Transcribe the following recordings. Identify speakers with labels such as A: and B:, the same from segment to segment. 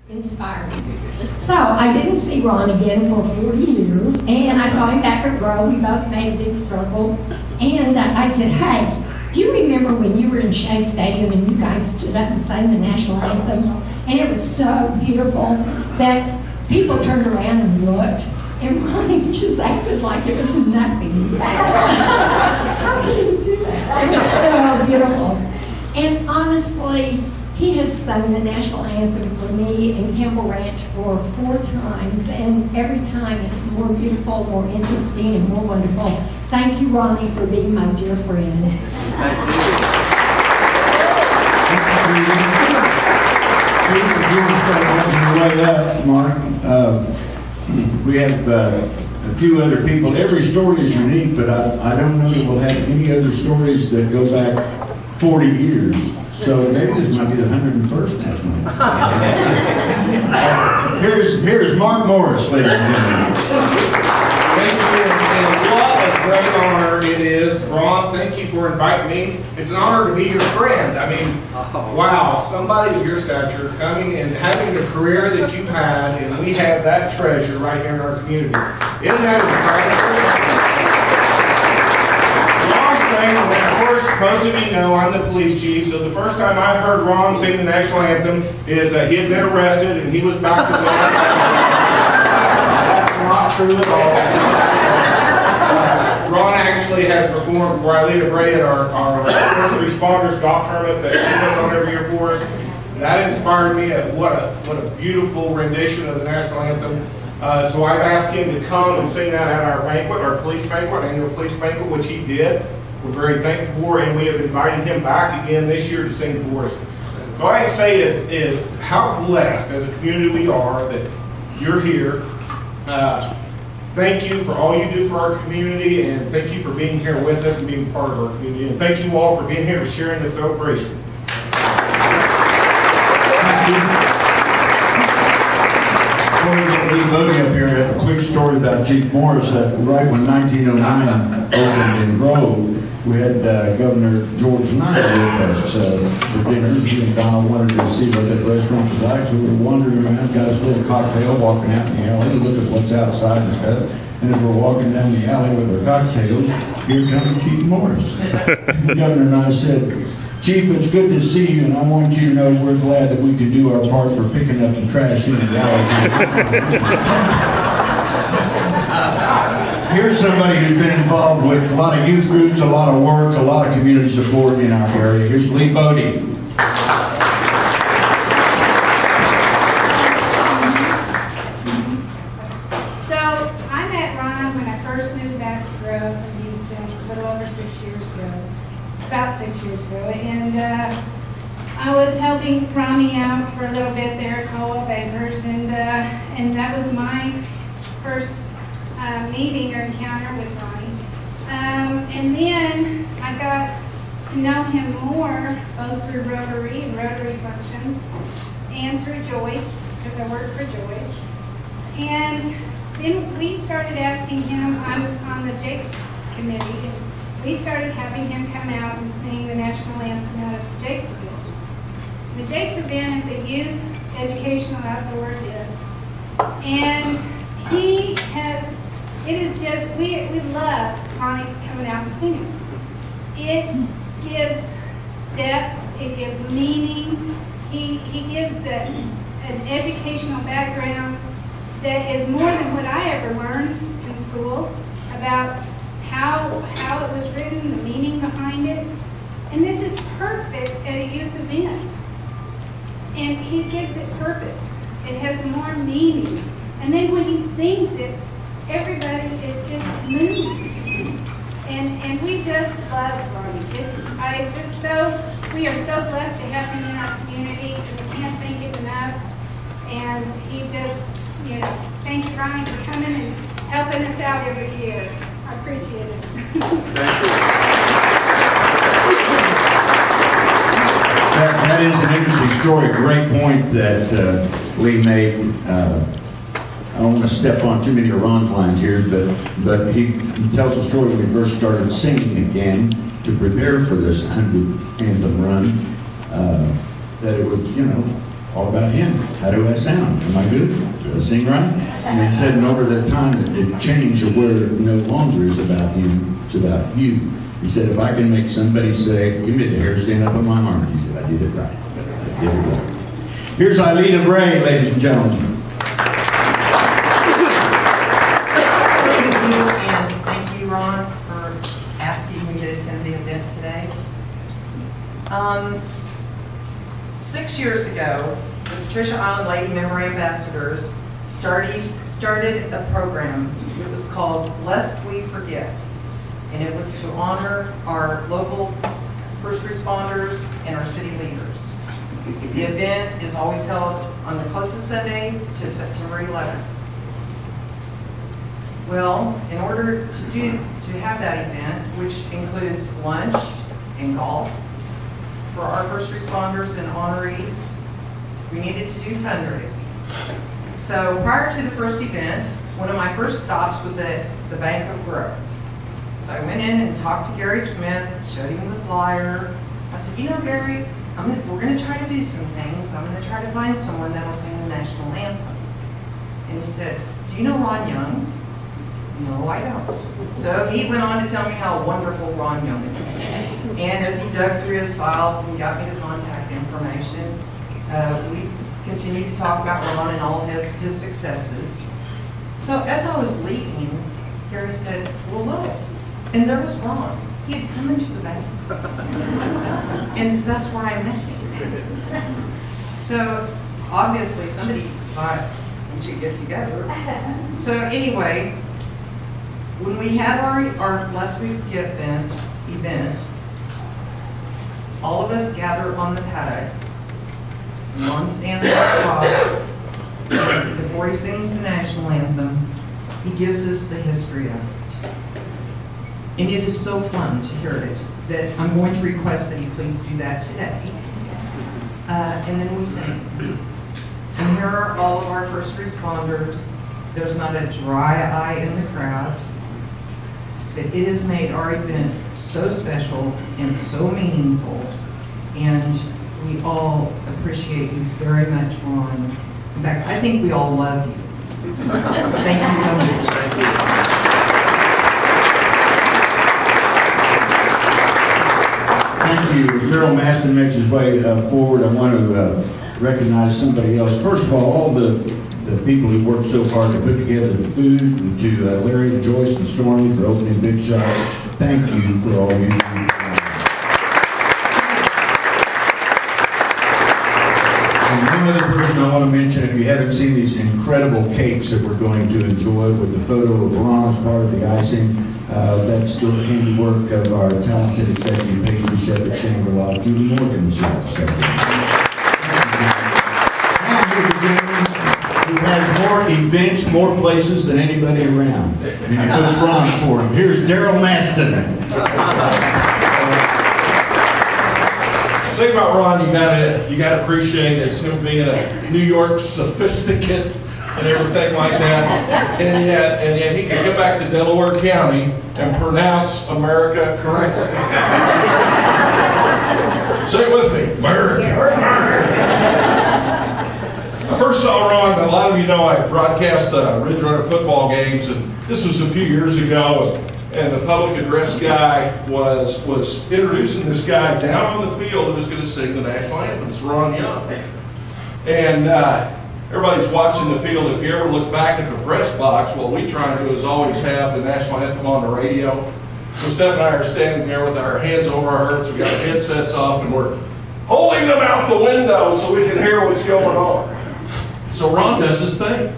A: Inspiring. So I didn't see Ron again for 40 years, and I saw him back at Row. We both made a big circle, and I said, "Hey, do you remember when you were in Shea Stadium and you guys stood up and sang the national anthem? And it was so beautiful that people turned around and looked, and Ronnie just acted like it was nothing. How could he do that? It was so beautiful. And honestly, he has sung the national anthem for me in Campbell Ranch for 4 times, and every time it's more beautiful, more interesting, and more wonderful. Thank you, Ronnie, for being my dear friend.
B: Right up, Mark. We have a few other people. Every story is unique, but I don't know that we'll have any other stories that go back 40 years. So maybe this might be the 101st national. Here's Mark Morris, ladies and gentlemen.
C: Thank you, and what a great honor it is. Ron, thank you for inviting me. It's an honor to be your friend. I mean, wow, somebody of your stature coming and having the career that you've had, and we have that treasure right here in our community. Isn't that incredible? Of course, most of you know I'm the police chief, so the first time I heard Ron sing the national anthem is he had been arrested and he was back to work. That's not true at all. Ron actually has performed for Ileta Bray at our first responders golf tournament that she puts on every year for us. That inspired me. What a beautiful rendition of the national anthem. So I've asked him to come and sing that at our banquet, our police banquet, annual police banquet, which he did. We're very thankful for, and we have invited him back again this year to sing for us. So all I can say is how blessed as a community we are that you're here. Thank you for all you do for our community, and thank you for being here with us and being part of our community. And thank you all for being here and sharing this celebration.
B: Thank you. Before we get Lee Bodie up here, I have a quick story about Chief Morris. That right when 1909 opened in Grove, we had Governor George Knight with us for dinner. He and Donald wanted to see what that restaurant was like, so we were wandering around, got us a little cocktail, walking out in the alley to look at what's outside and stuff. And as we're walking down the alley with our cocktails, here comes Chief Morris. The governor and I said, "Chief, it's good to see you, and I want you to know we're glad that we can do our part for picking up the trash in the alley." Here's somebody who's been involved with a lot of youth groups, a lot of work, a lot of community support in our area. Here's Lee Bodie.
D: So I met Ron when I first moved back to Grove from Houston a little over 6 years ago, about 6 years ago, and I was helping Rami out for a little bit there at Co-op Acres, and that was my first meeting or encounter with Ronnie. And then I got to know him more, both through Rotary and Rotary functions, and through Joyce, because I work for Joyce. And then we started asking him, on the Jake's committee, and we started having him come out and sing the national anthem out of the Jake's event. The Jake's event is a youth educational outdoor event. And it is just, we love Ronnie coming out and singing. It gives depth, it gives meaning, he gives an educational background that is more than what I ever learned in school about how it was written, the meaning behind it. And this is perfect at a youth event. And he gives it purpose. It has more meaning. And then when he sings it, everybody is just moved. And we just love Ronnie. We are so blessed to have him in our community, and we can't thank him enough. And he just, thank you, Ronnie, for coming and helping us out every year. I appreciate it.
C: Thank you.
B: That is an interesting story. Great point that Lee made. I don't want to step on too many of Ron's lines here, but he tells a story when he first started singing again to prepare for this 100th anthem run, that it was, all about him. How do I sound? Am I good? Do I sing right? And he said, and over that time, it changed to where it no longer is about him, it's about you. He said, if I can make somebody say, give me the hair stand up on my arm, he said, I did it right. I did it right. Here's Ilita Bray, ladies and gentlemen.
E: And thank you, Ron, for asking me to attend the event today. 6 years ago, the Patricia Island Lady Memory Ambassadors started a program. It was called Lest We Forget, and it was to honor our local first responders and our city leaders. The event is always held on the closest Sunday to September 11th. Well, in order to have that event, which includes lunch and golf for our first responders and honorees, we needed to do fundraising. So prior to the first event, one of my first stops was at the Bank of Grove. So I went in and talked to Gary Smith, showed him the flyer. I said, you know, Gary, we're going to try to do some things. I'm going to try to find someone that will sing the national anthem. And he said, do you know Ron Young? I said, no, I don't. So he went on to tell me how wonderful Ron Young is. And as he dug through his files and got me the contact information, we continued to talk about Ron and all his successes. So as I was leaving, Gary said, well, look, and there was Ron. He had come into the bank. And that's where I met him. So obviously somebody thought we should get together. So anyway, when we have our Lest We Forget event, all of us gather on the paddock. Ron stands up top. Before he sings the national anthem, he gives us the history of it. And it is so fun to hear it that I'm going to request that he please do that today. And then we sing. And here are all of our first responders. There's not a dry eye in the crowd. But it has made our event so special and so meaningful. And we all appreciate you very much, Ron. In fact, I think we all love you. So, thank you so much.
B: Thank you. Carol Maston makes his way forward. I want to recognize somebody else. First of all the people who worked so hard to put together the food, and to Larry, Joyce, and Stormy for opening Big Shot. Thank you for all you do. And one other person I want to mention, if you haven't seen these incredible cakes that we're going to enjoy with the photo of Ron as part of the icing, that's the handiwork of our talented executive pastry chef at Shangri-La, Julie Morgan. He has more events, more places than anybody around. And he puts Ron for him. Here's Daryl Maston.
F: The thing about Ron, you gotta appreciate is him being a New York sophisticate and everything like that. And yet he can get back to Delaware County and pronounce America correctly. Say it with me, America. I first saw Ron, a lot of you know I broadcast Ridge Runner football games, and this was a few years ago, and the public address guy was introducing this guy down on the field who was going to sing the national anthem. It's Ron Young. And everybody's watching the field. If you ever look back at the press box, what we try and do is always have the national anthem on the radio. So Steph and I are standing there with our hands over our hearts, we got our headsets off, and we're holding them out the window so we can hear what's going on. So Ron does his thing.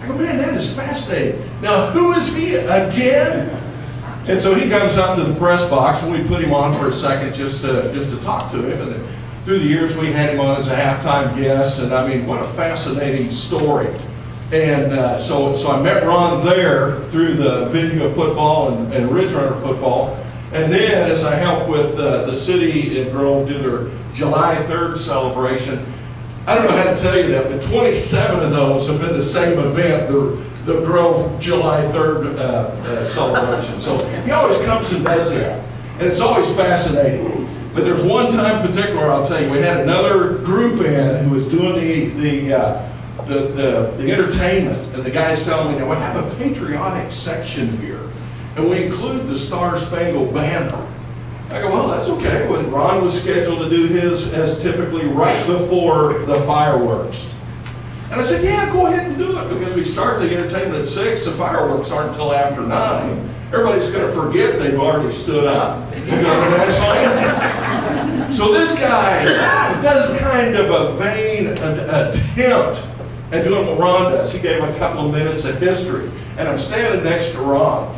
F: I go, man, that is fascinating. Now, who is he again? And so he comes up to the press box, and we put him on for a second just to talk to him. And through the years, we had him on as a halftime guest, and I mean, what a fascinating story. And so I met Ron there through the Video of Football and Ridge Runner football. And then, as I helped with the city in Grove do their July 3rd celebration, I don't know how to tell you that, but 27 of those have been the same event, the Grove July 3rd celebration. So he always comes and does that, and it's always fascinating. But there's one time in particular, I'll tell you, we had another group in who was doing the entertainment, and the guy's telling me, now we have a patriotic section here, and we include the Star Spangled Banner. I go, well, that's okay. Well, Ron was scheduled to do his as typically right before the fireworks. And I said, yeah, go ahead and do it, because we start the entertainment at 6, the fireworks aren't until after 9. Everybody's going to forget they've already stood up. You know the national anthem. So this guy does kind of a vain attempt at doing what Ron does. He gave him a couple of minutes of history. And I'm standing next to Ron.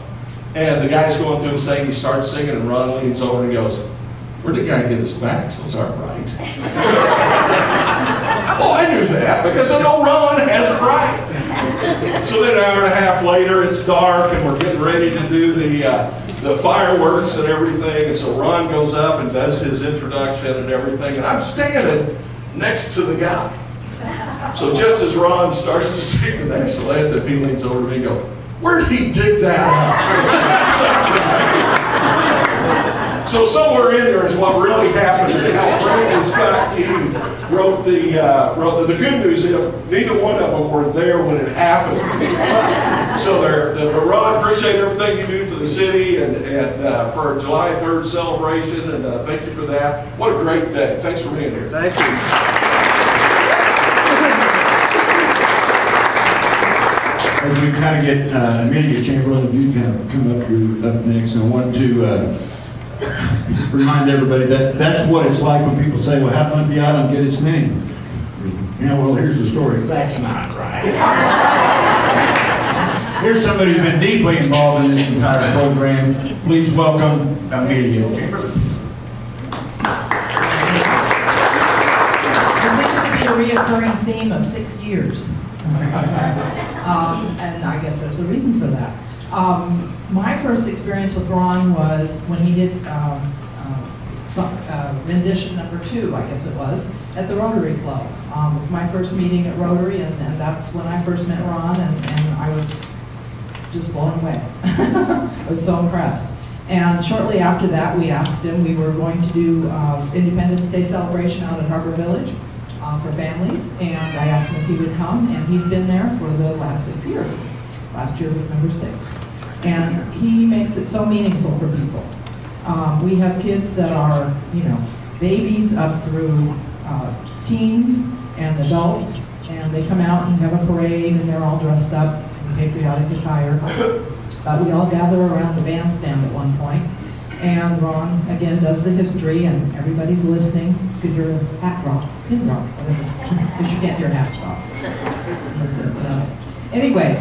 F: And the guy's going through and saying, he starts singing, and Ron leans over and he goes, where'd the guy get his facts? Those aren't right. Oh, I knew that, because I know Ron has it right. So then an hour and a half later, it's dark, and we're getting ready to do the fireworks and everything. And so Ron goes up and does his introduction and everything, and I'm standing next to the guy. So just as Ron starts to sing the national anthem, he leans over to me and goes, where'd he dig that up? So somewhere in there is what really happened. How Francis Scott Key wrote the good news is neither one of them were there when it happened. So Ron, appreciate everything you do for the city and for our July 3rd celebration, and thank you for that. What a great day. Thanks for being here.
G: Thank you.
B: As we kind of get Amelia Chamberlain, if you kind of come up next, I want to remind everybody that that's what it's like when people say, well, how come the island get its name? Yeah, well, here's the story. That's not right. Here's somebody who's been deeply involved in this entire program. Please welcome Amelia Chamberlain.
H: There seems to be a reoccurring theme of 6 years. And I guess there's a reason for that. My first experience with Ron was when he did rendition number 2, I guess it was, at the Rotary Club. It was my first meeting at Rotary, and that's when I first met Ron, and I was just blown away. I was so impressed. And shortly after that, we asked him, we were going to do Independence Day celebration out at Harbor Village for families, and I asked him if he would come, and he's been there for the last 6 years. Last year was number 6. And he makes it so meaningful for people. We have kids that are, babies up through teens and adults, and they come out and have a parade, and they're all dressed up in patriotic attire. We all gather around the bandstand at one point, and Ron, again, does the history, and everybody's listening. You could hear a hat drop, pin drop, whatever, because you can't hear hats drop. Anyway,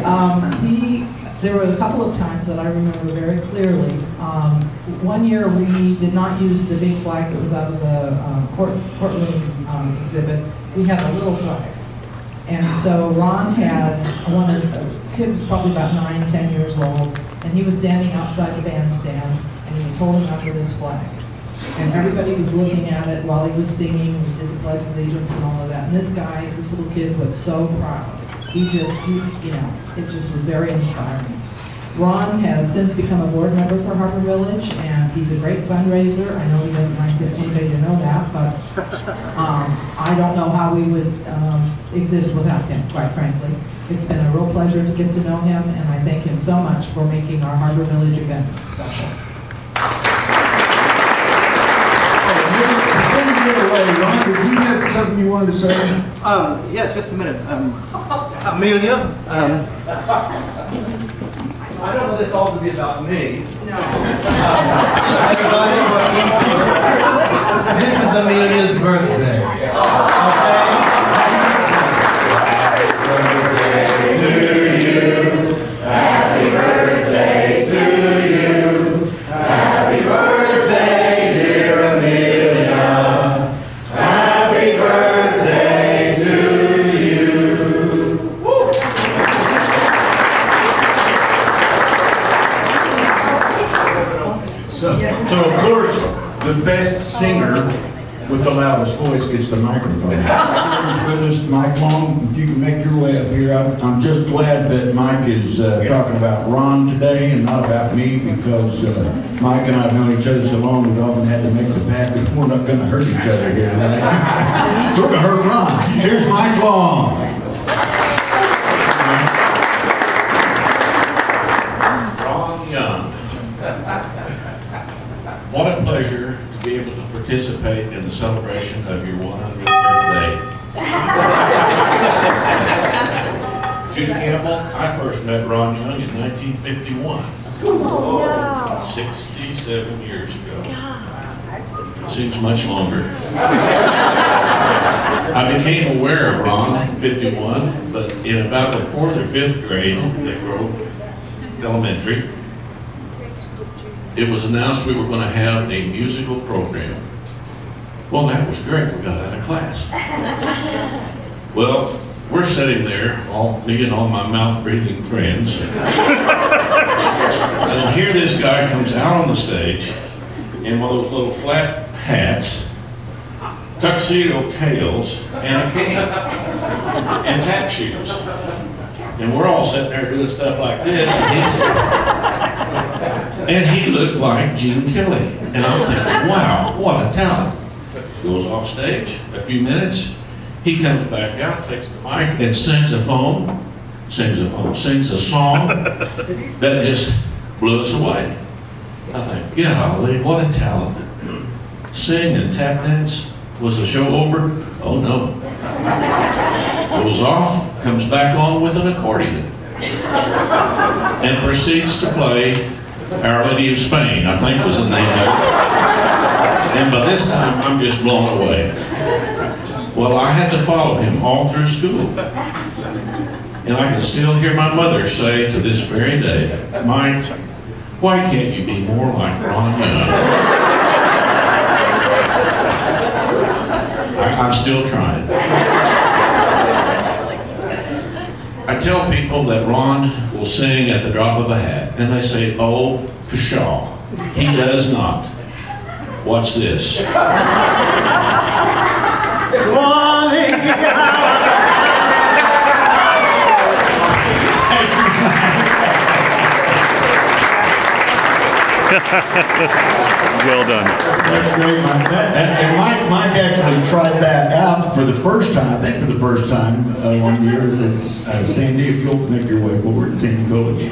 H: there were a couple of times that I remember very clearly. One year we did not use the big flag that was out of the courtroom exhibit. We had a little flag. And so Ron had a kid was probably about 9, 10 years old, and he was standing outside the bandstand, and he was holding onto this flag. And everybody was looking at it while he was singing, we did the Pledge of Allegiance and all of that. And this little kid was so proud. It just was very inspiring. Ron has since become a board member for Harbor Village, and he's a great fundraiser. I know he doesn't like anybody to know that, but I don't know how we would exist without him, quite frankly. It's been a real pleasure to get to know him, and I thank him so much for making our Harbor Village events special.
B: Ron, did you have something you wanted to say?
G: Yes, just a minute. Amelia, I don't want this all to be about me.
E: No.
G: This is Amelia's birthday. Happy birthday to you. Happy birthday, dear Amelia. Happy birthday to you. Woo.
B: So of course, the best singer with the loudest voice gets the microphone. Who's with us, Mike Long, if you can make your way up here. I'm just glad that Mike is talking about Ron today and not about me, because Mike and I have known each other so long, we've often had to make the pact that we're not going to hurt each other here, right? So we're going to hurt Ron. Here's Mike Long.
F: Ron Young. What a pleasure to be able to participate in the celebration of your 100th birthday. Judy Campbell, I first met Ron Young in 1951. 67 years ago. Seems much longer. I became aware of Ron in 51, but in about the 4th or 5th grade at Grove Elementary, it was announced we were going to have a musical program. Well, that was great. We got out of class. Well, we're sitting there, me and all my mouth-breathing friends. And here this guy comes out on the stage in one of those little flat hats, tuxedo tails, and a cane, and tap shoes. And we're all sitting there doing stuff like this, and he looked like Gene Kelly. And I'm thinking, wow, what a talent. Goes off stage, a few minutes, he comes back out, takes the mic, and sings a song that just blew us away. I think, golly, what a talent. Sing and tap dance. Was the show over? Oh no. Goes off, comes back on with an accordion, and proceeds to play Our Lady of Spain, I think was the name of it. And by this time, I'm just blown away. Well, I had to follow him all through school. And I can still hear my mother say to this very day, Mike, why can't you be more like Ron Young? I'm still trying. I tell people that Ron will sing at the drop of a hat, and they say, oh, pshaw. He does not. Watch this.
I: Well done.
B: That's great, Mike. And Mike actually tried that out for the first time, I think for the first time one year. Sandy, if you'll make your way forward, Sandy Coley.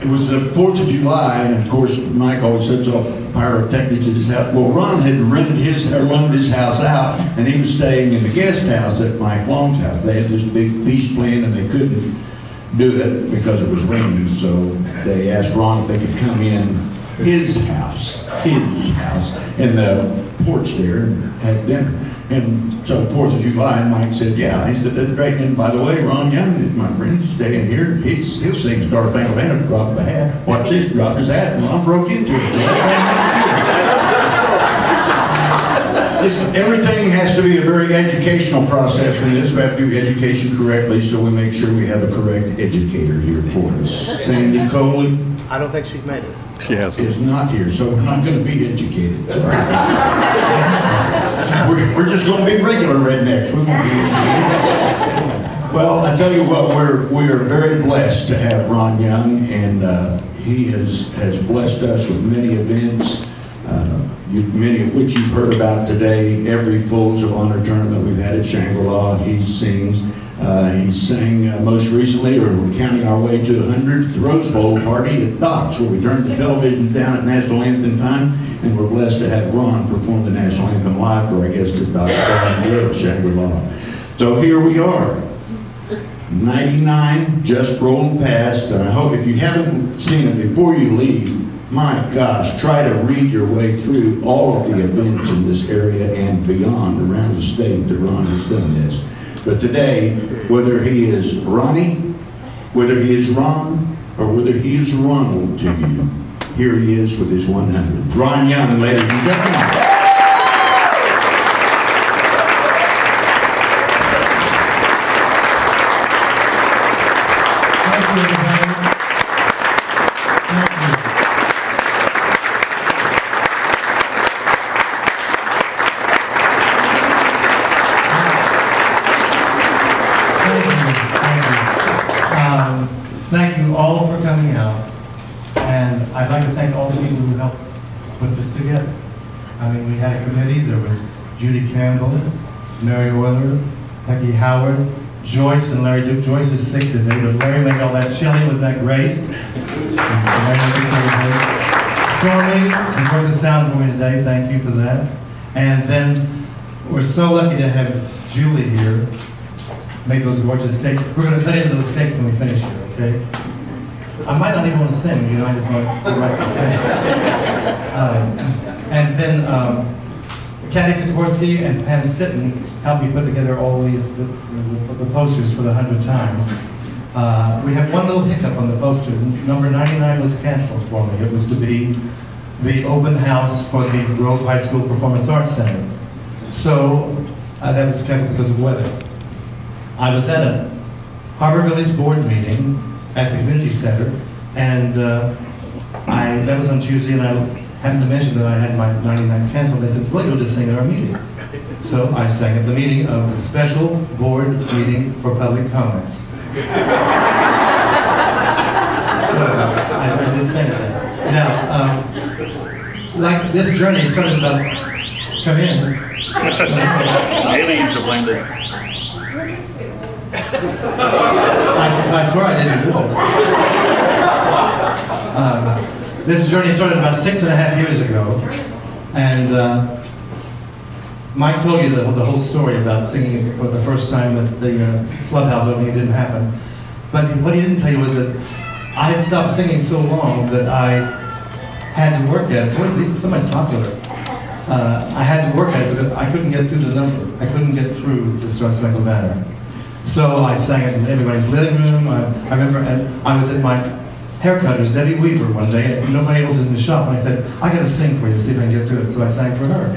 B: It was the 4th of July, and of course, Mike always sets off pyrotechnics at his house. Well, Ron had loaned his house out, and he was staying in the guest house at Mike Long's house. They had this big feast planned, and they couldn't do it because it was raining, so they asked Ron if they could come in his house, in the porch there, and have dinner. And so 4th of July, and Mike said, yeah. He said, that's great. And by the way, Ron Young is my friend, staying here. He'll sing Star Spangled Banner at the drop of a hat. Watch this, dropped his hat, and Ron broke into it. Listen, everything has to be a very educational process from this. We have to do education correctly, so we make sure we have a correct educator here for us. Sandy Coley
J: I don't think she's made it.
I: She has.
B: is not here, so we're not going to be educated. We're just going to be regular rednecks. We won't be educated. Well, I tell you what, we are very blessed to have Ron Young, and he has blessed us with many events. Many of which you've heard about today. Every Folds of Honor tournament we've had at Shangri-La, he sings. He sang most recently, or we're counting our way to 100th Rose Bowl party at Doc's, where we turned the television down at National Anthem time, and we're blessed to have Ron perform the National Anthem live for, I guess, the Doc's of Shangri-La. So here we are. 99 just rolled past, and I hope if you haven't seen it before you leave, my gosh, try to read your way through all of the events in this area and beyond around the state that Ron has done this. But today, whether he is Ronnie, whether he is Ron, or whether he is Ronald to you, here he is with his 100th. Ron Young, ladies and gentlemen.
J: thank you all for coming out. And I'd like to thank all the people who helped put this together. I mean, we had a committee. There was Judy Campbell, Mary Euler, Becky Howard, Joyce and Larry Duke. Joyce is sick today, but Larry made all that. Shelley, was that great? Stormy, you heard the sound for me today. Thank you for that. And then we're so lucky to have Julie here make those gorgeous cakes. We're going to cut into those cakes when we finish here, okay? I might not even want to sing, you know, I just might sing. And then Kathy Sikorsky and Pam Sitton helped me put together all these, the posters for the 100 times. We have one little hiccup on the poster. Number 99 was canceled for me. It was to be the open house for the Grove High School Performance Arts Center. So that was canceled because of weather. I was at a Harbor Village board meeting at the community center, and that was on Tuesday, and I happened to mention that I had my 99 canceled. They said, well, you'll just sing at our meeting. So I sang at the meeting of the special board meeting for public comments. So I did sing that. Now, like this journey started about, come in.
I: Aliens are blamed there.
J: I swear I didn't do it. This journey started about 6.5 years ago, and Mike told you the whole story about singing for the first time at the clubhouse opening. It didn't happen. But what he didn't tell you was that I had stopped singing so long that I had to work at it. Somebody's popular. I had to work at it because I couldn't get through the number. I couldn't get through the Star Spangled Banner. So I sang it in everybody's living room. I remember I was at my haircutter's, Debbie Weaver, one day, and nobody else was in the shop. And I said, I got to sing for you to see if I can get through it. So I sang for her.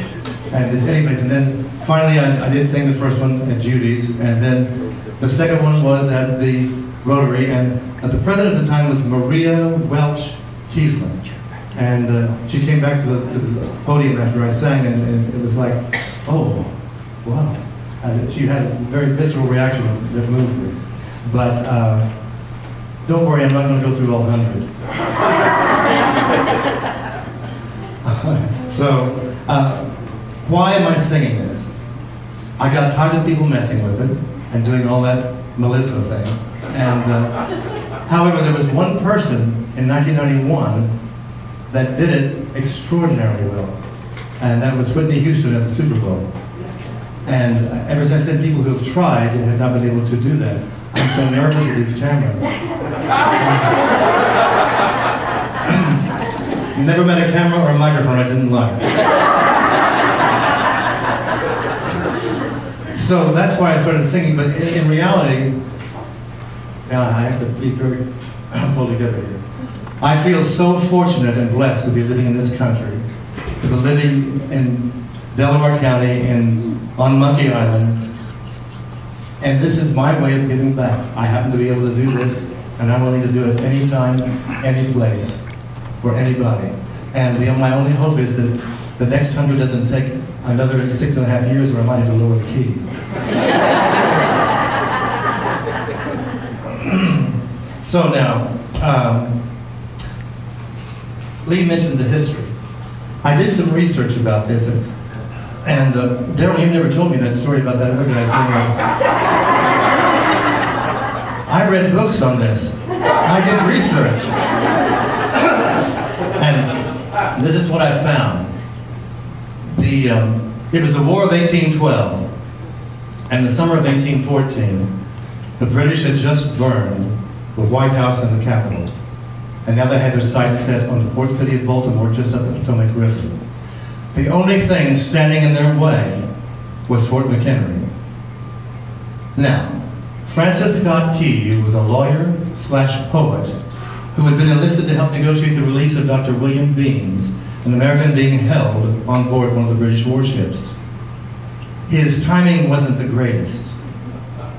J: And anyways, and then finally I did sing the first one at Judy's, and then the second one was at the Rotary, and the president at the time was Maria Welch Kiesling. And she came back to the podium after I sang, and it was like, oh, wow. She had a very visceral reaction that moved me. But don't worry, I'm not going to go through all 100. So, why am I singing this? I got tired of people messing with it and doing all that Melissa thing. And however, there was one person in 1991 that did it extraordinarily well, and that was Whitney Houston at the Super Bowl. And ever since then, people who have tried have not been able to do that. I'm so nervous with these cameras. Never met a camera or a microphone I didn't like. So that's why I started singing, but in reality, now I have to be very pulled together here. I feel so fortunate and blessed to be living in this country, to be living in Delaware County on Monkey Island, and this is my way of giving back. I happen to be able to do this, and I'm willing to do it anytime, any place, for anybody. And my only hope is that the next 100 doesn't take another 6.5 years, or I might have to lower the key. So now, Lee mentioned the history. I did some research about this, and Daryl, you never told me that story about that other guy saying, I read books on this. I did research. And this is what I found. It was the War of 1812, and the summer of 1814, the British had just burned the White House and the Capitol. And now they had their sights set on the port city of Baltimore, just up the Potomac River. The only thing standing in their way was Fort McHenry. Now, Francis Scott Key, who was a lawyer/poet, who had been enlisted to help negotiate the release of Dr. William Beanes, an American being held on board one of the British warships. His timing wasn't the greatest.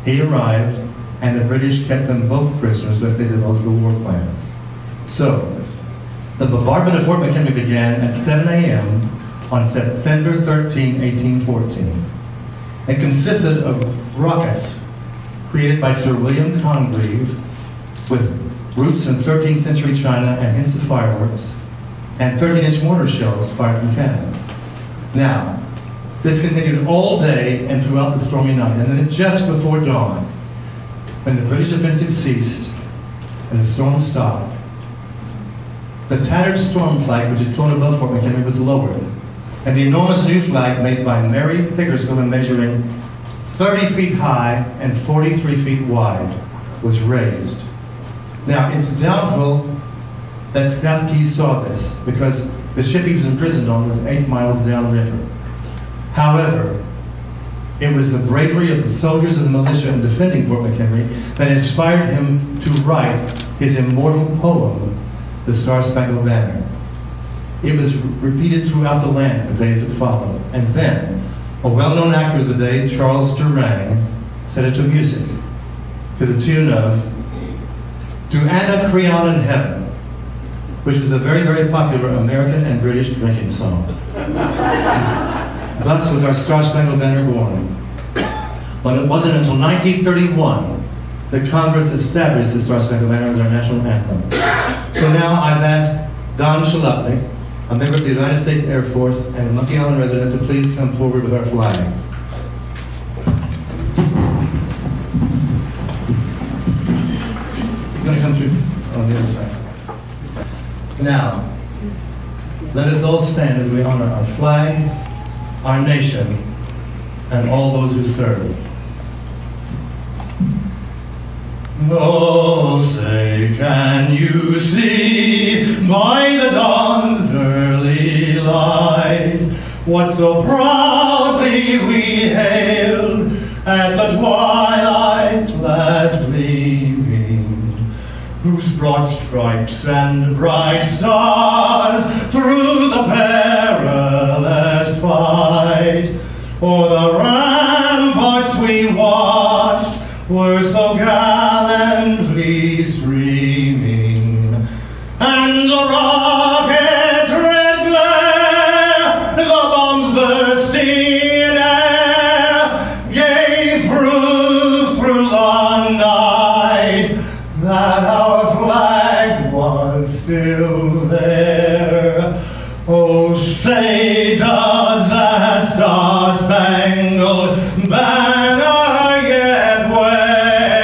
J: He arrived, and the British kept them both prisoners as they divulged the war plans. So, the bombardment of Fort McHenry began at 7 a.m. on September 13, 1814. It consisted of rockets created by Sir William Congreve with roots in 13th century China and hints of fireworks, and 13-inch mortar shells fired from cannons. Now, this continued all day and throughout the stormy night, and then just before dawn, when the British offensive ceased and the storm stopped, the tattered storm flag which had flown above Fort McHenry was lowered, and the enormous new flag made by Mary Pickersgill, measuring 30 feet high and 43 feet wide, was raised. Now, it's doubtful that Scout Key saw this, because the ship he was imprisoned on was 8 miles downriver. However, it was the bravery of the soldiers and the militia in defending Fort McHenry that inspired him to write his immortal poem, The Star-Spangled Banner. It was repeated throughout the land the days that followed. And then, a well-known actor of the day, Charles Durang, set it to music to the tune of To Anna Creon in Heaven, which was a very, very popular American and British drinking song. Thus was our Star-Spangled Banner born. But it wasn't until 1931 that Congress established the Star-Spangled Banner as our national anthem. So now I've asked Don Shalupnik, a member of the United States Air Force and a Monkey Island resident, to please come forward with our flag. He's going to come through on the other side. Now, let us all stand as we honor our flag, our nation, and all those who serve. Oh, say, can you see by the dawn's early light what so proudly we hailed at the twilight's last gleaming, whose broad stripes and bright stars through the perilous fight o'er the ramparts we watched were so gallantly streaming, and the rocket's red glare, the bombs bursting in air, gave proof through the night that our flag was still there. Oh, say, does that star-spangled banner yet wave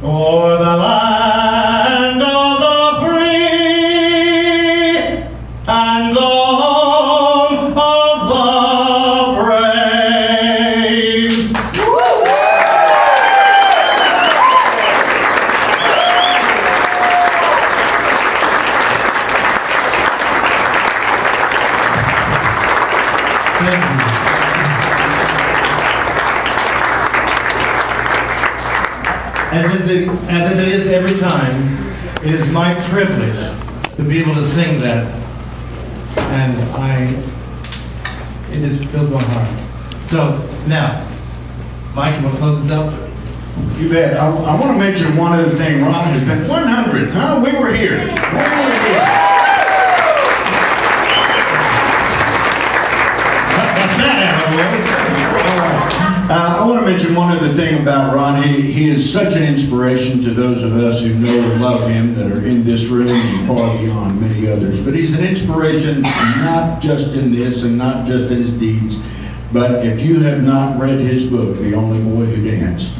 J: o'er the land of the free and the home of the brave? Thank you. As it is every time, it is my privilege to be able to sing that, and it just fills my heart. So now, Mike, you want to close this out?
B: You bet. I want to mention one other thing. Ron has been 100, huh? We were here. I want to mention one other thing about Ron. He is such an inspiration to those of us who know and love him that are in this room and far beyond many others. But he's an inspiration not just in this and not just in his deeds, but if you have not read his book, The Only Boy Who Danced,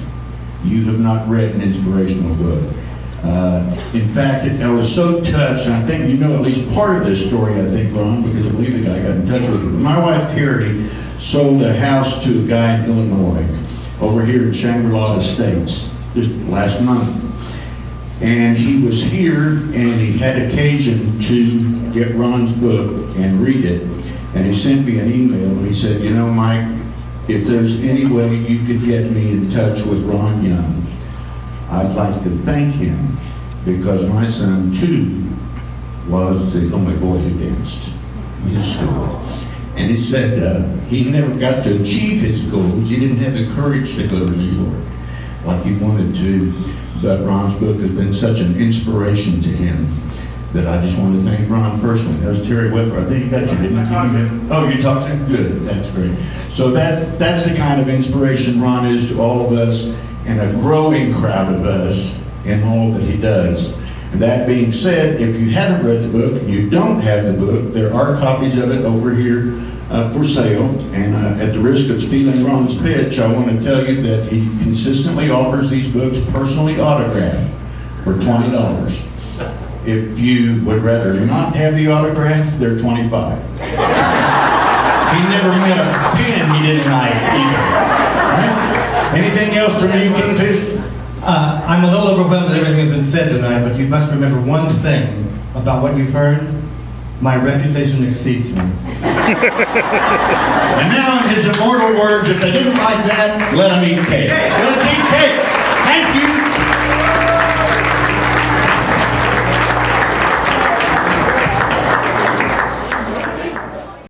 B: you have not read an inspirational book. In fact, I was so touched, and I think you know at least part of this story, I think, Ron, because I believe the guy got in touch with you. My wife, Carrie, sold a house to a guy in Illinois, over here in Shangri-La Estates, just last month. And he was here, and he had occasion to get Ron's book and read it. And he sent me an email, and he said, you know, Mike, if there's any way you could get me in touch with Ron Young, I'd like to thank him, because my son, too, was the only boy who danced in his school. And he said he never got to achieve his goals. He didn't have the courage to go to New York like he wanted to. But Ron's book has been such an inspiration to him that I just want to thank Ron personally. That was Terry Whipper. I think he got you, didn't he? Oh, you talked to him? Good. That's great. So that's the kind of inspiration Ron is to all of us and a growing crowd of us in all that he does. And that being said, if you haven't read the book, and you don't have the book, there are copies of it over here for sale. And at the risk of stealing Ron's pitch, I want to tell you that he consistently offers these books personally autographed for $20. If you would rather not have the autograph, they're $25. He never met a pen he didn't like either. Right? Anything else from you, Kingfish?
J: I'm a little overwhelmed with everything that's been said tonight, but you must remember one thing about what you've heard. My reputation exceeds me.
B: And now in his immortal words, if they didn't like that, let them eat cake.